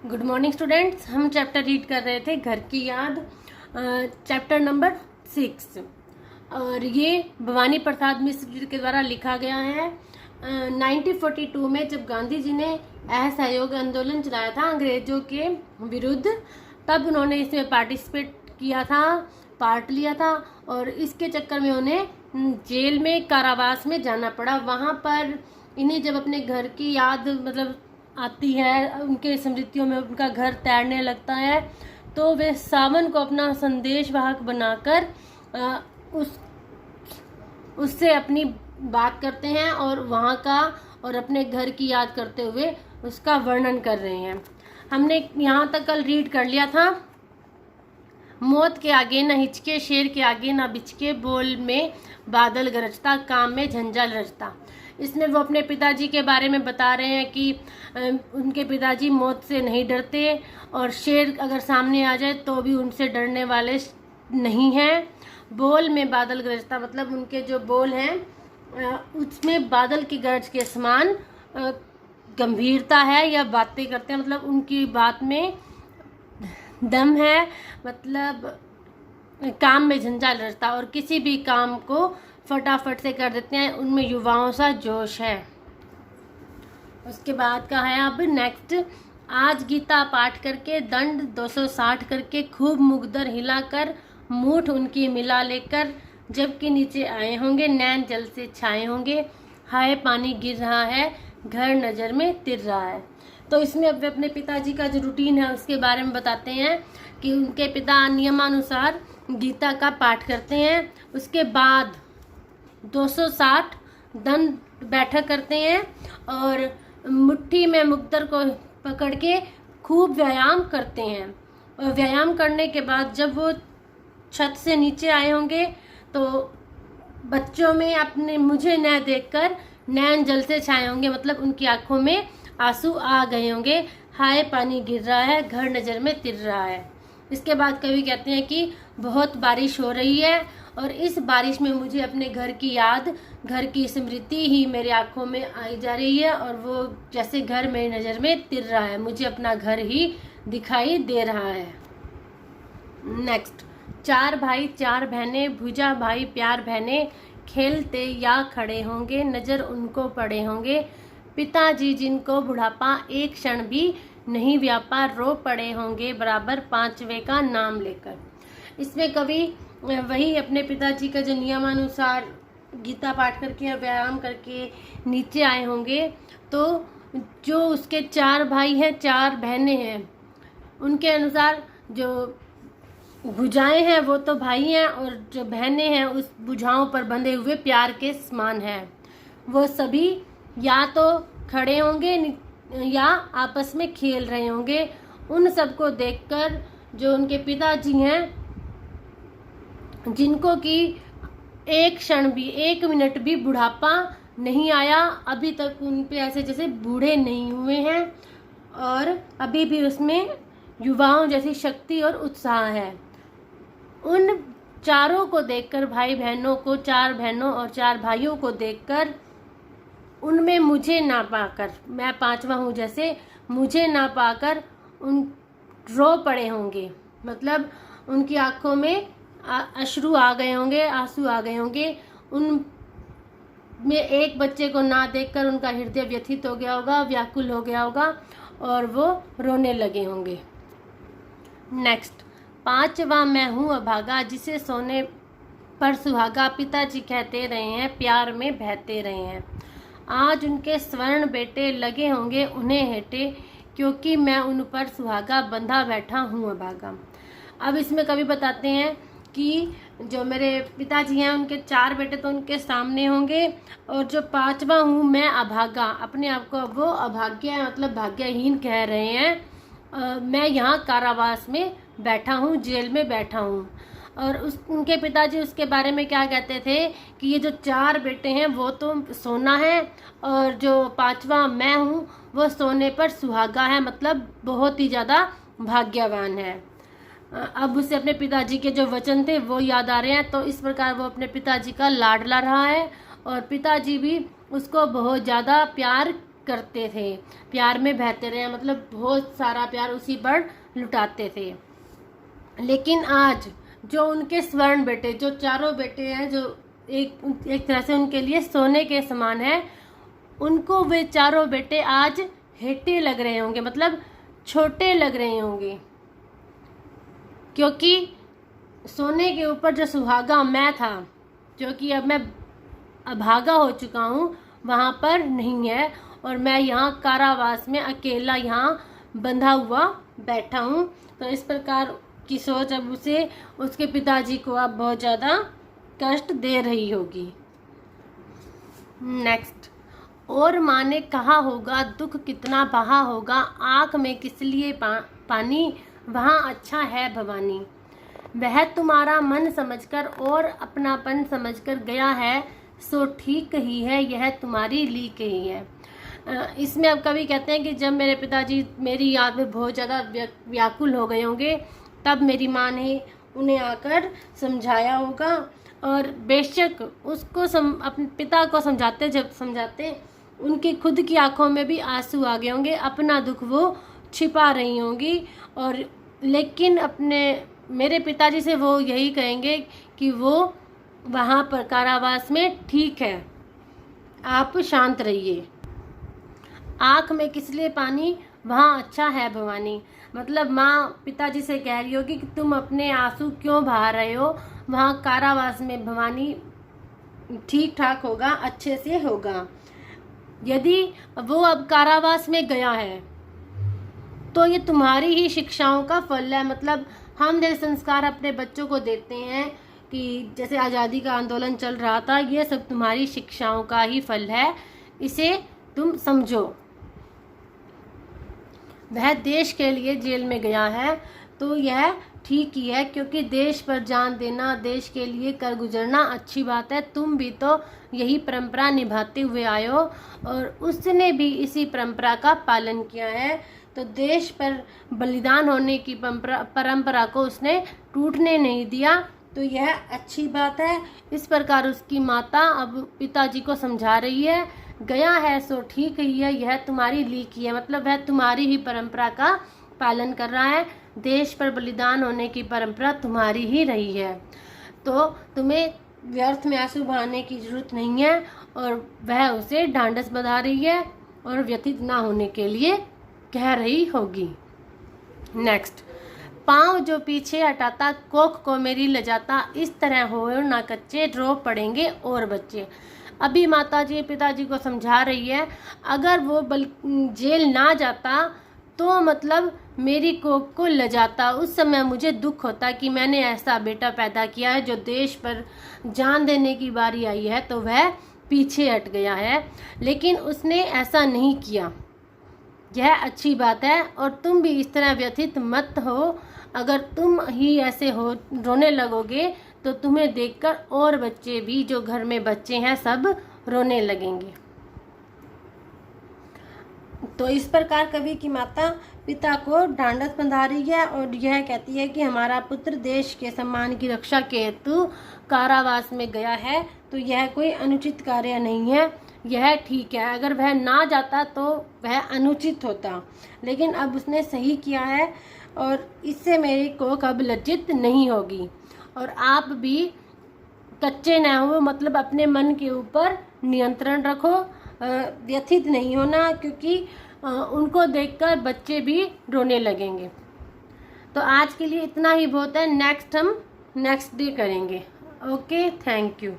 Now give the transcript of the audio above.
Good morning students. हम chapter read कर रहे थे घर की याद, चैप्टर नंबर 6, और ये भवानी प्रसाद मिश्र जी के द्वारा लिखा गया है। 1942 में जब गांधी जी ने असहयोग आंदोलन चलाया था अंग्रेजों के विरुद्ध, तब उन्होंने इसमें पार्टिसिपेट किया था, पार्ट लिया था, और इसके चक्कर में उन्हें जेल में, कारावास में जाना पड़ा। वहाँ पर इन्हें जब अपने घर की याद आती है, उनके स्मृतियों में उनका घर तैरने लगता है, तो वे सावन को अपना संदेश वाहक बनाकर उससे अपनी बात करते हैं और वहाँ का और अपने घर की याद करते हुए उसका वर्णन कर रहे हैं। हमने यहाँ तक कल रीड कर लिया था। मौत के आगे न हिचके, शेर के आगे न बिचके, बोल में बादल गरजता, काम में झंझाल रचता। इसमें वो अपने पिताजी के बारे में बता रहे हैं कि उनके पिताजी मौत से नहीं डरते और शेर अगर सामने आ जाए तो भी उनसे डरने वाले नहीं हैं। बोल में बादल गरजता, मतलब उनके जो बोल हैं उसमें बादल की गरज के समान गंभीरता है, या बातें करते हैं मतलब उनकी बात में दम है, मतलब काम में झंझाल रचता, और किसी भी काम को फटाफट से कर देते हैं, उनमें युवाओं सा जोश है। उसके बाद का है अब नेक्स्ट। आज गीता पाठ करके, दंड 260 करके, खूब मुकद्दर हिलाकर, मूठ उनकी मिला लेकर, जबकि नीचे आए होंगे, नैन जल से छाए होंगे, हाय पानी गिर रहा है, घर नज़र में तिर रहा है। तो इसमें अब वे अपने पिताजी का जो रूटीन है उसके बारे में बताते हैं कि उनके पिता नियमानुसार गीता का पाठ करते हैं, उसके बाद 260 दंड बैठक करते हैं और मुट्ठी में मुकद्दर को पकड़ के खूब व्यायाम करते हैं। और व्यायाम करने के बाद जब वो छत से नीचे आए होंगे तो बच्चों में अपने मुझे न देखकर नैन जल से छाए होंगे, मतलब उनकी आंखों में आंसू आ गए होंगे, हाय पानी गिर रहा है, घर नज़र में तिर रहा है। इसके बाद कवि कहते हैं कि बहुत बारिश हो रही है और इस बारिश में मुझे अपने घर की याद, घर की स्मृति ही मेरे आंखों में आई जा रही है, और वो जैसे घर मेरी नज़र में तिर रहा है, मुझे अपना घर ही दिखाई दे रहा है। नेक्स्ट। 4 भाई 4 बहनें, भुजा भाई प्यार बहनें, खेलते या खड़े होंगे, नज़र उनको पड़े होंगे, पिताजी जिनको बुढ़ापा एक क्षण भी नहीं व्यापा, रो पड़े होंगे बराबर 5वें का नाम लेकर। इसमें कवि वही अपने पिताजी का जो नियमानुसार गीता पाठ करके या व्यायाम करके नीचे आए होंगे, तो जो उसके 4 भाई हैं 4 बहनें हैं, उनके अनुसार जो भुजाएं हैं वो तो भाई हैं, और जो बहनें हैं उस भुजाओं पर बंधे हुए प्यार के समान हैं। वो सभी या तो खड़े होंगे या आपस में खेल रहे होंगे। उन सबको देखकर जो उनके पिताजी हैं, जिनको कि एक क्षण भी, 1 मिनट भी बुढ़ापा नहीं आया, अभी तक उन पे ऐसे जैसे बूढ़े नहीं हुए हैं, और अभी भी उसमें युवाओं जैसी शक्ति और उत्साह है। उन चारों को देखकर, भाई बहनों को, 4 बहनों और 4 भाइयों को देखकर, उनमें मुझे ना पाकर, मैं 5वां हूँ जैसे, मुझे ना पाकर उन रो पड़े होंगे, मतलब उनकी आंखों में अश्रु आ गए होंगे, आंसू आ गए होंगे। उन में एक बच्चे को ना देखकर उनका हृदय व्यथित हो गया होगा, व्याकुल हो गया होगा, और वो रोने लगे होंगे। नेक्स्ट। 5वां मैं हूँ अभागा, जिसे सोने पर सुहागा, पिताजी कहते रहे हैं, प्यार में बहते रहे हैं, आज उनके स्वर्ण बेटे लगे होंगे उन्हें हेटे, क्योंकि मैं उन पर सुहागा, बंधा बैठा हूँ अभागा। अब इसमें कवि बताते हैं कि जो मेरे पिताजी हैं उनके 4 बेटे तो उनके सामने होंगे, और जो 5वां हूँ मैं अभागा, अपने आप को वो अभाग्य है, मतलब भाग्यहीन कह रहे हैं। मैं यहाँ कारावास में बैठा हूँ, जेल में बैठा हूँ। और उनके पिताजी उसके बारे में क्या कहते थे कि ये जो 4 बेटे हैं वो तो सोना है, और जो 5वां मैं हूँ वो सोने पर सुहागा है, मतलब बहुत ही ज़्यादा भाग्यवान है। अब उसे अपने पिताजी के जो वचन थे वो याद आ रहे हैं, तो इस प्रकार वो अपने पिताजी का लाडला रहा है, और पिताजी भी उसको बहुत ज़्यादा प्यार करते थे, प्यार में बहते रहे, मतलब बहुत सारा प्यार उसी पर लुटाते थे। लेकिन आज जो उनके स्वर्ण बेटे, जो चारों बेटे हैं, जो एक तरह से उनके लिए सोने के समान है, उनको वे चारों बेटे आज हेटे लग रहे होंगे, मतलब छोटे लग रहे होंगे, क्योंकि सोने के ऊपर जो सुहागा मैं था, जो कि अब मैं अभागा हो चुका हूँ, वहाँ पर नहीं है, और मैं यहाँ कारावास में अकेला यहाँ बंधा हुआ बैठा हूँ। तो इस प्रकार की सोच अब उसे, उसके पिताजी को अब बहुत ज़्यादा कष्ट दे रही होगी। नेक्स्ट, और माँ ने कहा होगा दुख कितना बहा होगा, आँख में किस लिए पानी, वहाँ अच्छा है भवानी। वह तुम्हारा मन समझकर और अपनापन समझकर गया है, सो ठीक ही है, यह तुम्हारी लीक ही है। इसमें अब कवि कहते हैं कि जब मेरे पिताजी मेरी याद में बहुत ज़्यादा व्याकुल हो गए होंगे, तब मेरी माँ ने उन्हें आकर समझाया होगा, और बेशक उसको अपने पिता को समझाते उनकी खुद की आंखों में भी आंसू आ गए होंगे, अपना दुख वो छिपा रही होंगी। और लेकिन अपने मेरे पिताजी से वो यही कहेंगे कि वो वहाँ पर कारावास में ठीक है, आप शांत रहिए। आँख में किस लिए पानी, वहाँ अच्छा है भवानी। मतलब माँ पिताजी से कह रही होगी कि तुम अपने आंसू क्यों बहा रहे हो, वहाँ कारावास में भवानी ठीक ठाक होगा, अच्छे से होगा। यदि वो अब कारावास में गया है तो ये तुम्हारी ही शिक्षाओं का फल है। मतलब हम जैसे संस्कार अपने बच्चों को देते हैं कि जैसे आज़ादी का आंदोलन चल रहा था, ये सब तुम्हारी शिक्षाओं का ही फल है, इसे तुम समझो। वह देश के लिए जेल में गया है तो यह ठीक ही है, क्योंकि देश पर जान देना, देश के लिए कर गुजरना अच्छी बात है। तुम भी तो यही परंपरा निभाते हुए आए हो, और उसने भी इसी परंपरा का पालन किया है। तो देश पर बलिदान होने की परंपरा को उसने टूटने नहीं दिया, तो यह अच्छी बात है। इस प्रकार उसकी माता अब पिताजी को समझा रही है, गया है सो ठीक ही है, यह तुम्हारी लीक ही है, मतलब वह तुम्हारी ही परंपरा का पालन कर रहा है। देश पर बलिदान होने की परंपरा तुम्हारी ही रही है, तो तुम्हें व्यर्थ में आंसू बहाने की जरूरत नहीं है। और वह उसे ढांढस बंधा रही है और व्यथित ना होने के लिए कह रही होगी। नेक्स्ट, पाँव जो पीछे हटाता, कोख को मेरी लजाता, इस तरह हो ना कच्चे, रो पड़ेंगे और बच्चे। अभी माताजी पिताजी को समझा रही है, अगर वो जेल ना जाता तो मतलब मेरी कोख को लजाता, उस समय मुझे दुख होता कि मैंने ऐसा बेटा पैदा किया है जो देश पर जान देने की बारी आई है तो वह पीछे हट गया है। लेकिन उसने ऐसा नहीं किया, यह अच्छी बात है। और तुम भी इस तरह व्यथित मत हो, अगर तुम ही ऐसे हो रोने लगोगे तो तुम्हें देखकर और बच्चे भी, जो घर में बच्चे हैं, सब रोने लगेंगे। तो इस प्रकार कवि की माता पिता को ढांढस बंधा रही है और यह कहती है कि हमारा पुत्र देश के सम्मान की रक्षा के हेतु कारावास में गया है, तो यह कोई अनुचित कार्य नहीं है, यह ठीक है। अगर वह ना जाता तो वह अनुचित होता, लेकिन अब उसने सही किया है और इससे मेरी कोख अब लज्जित नहीं होगी। और आप भी कच्चे न हो, मतलब अपने मन के ऊपर नियंत्रण रखो, व्यथित नहीं होना, क्योंकि उनको देखकर बच्चे भी रोने लगेंगे। तो आज के लिए इतना ही बहुत है, नेक्स्ट हम नेक्स्ट डे करेंगे। Okay, thank you.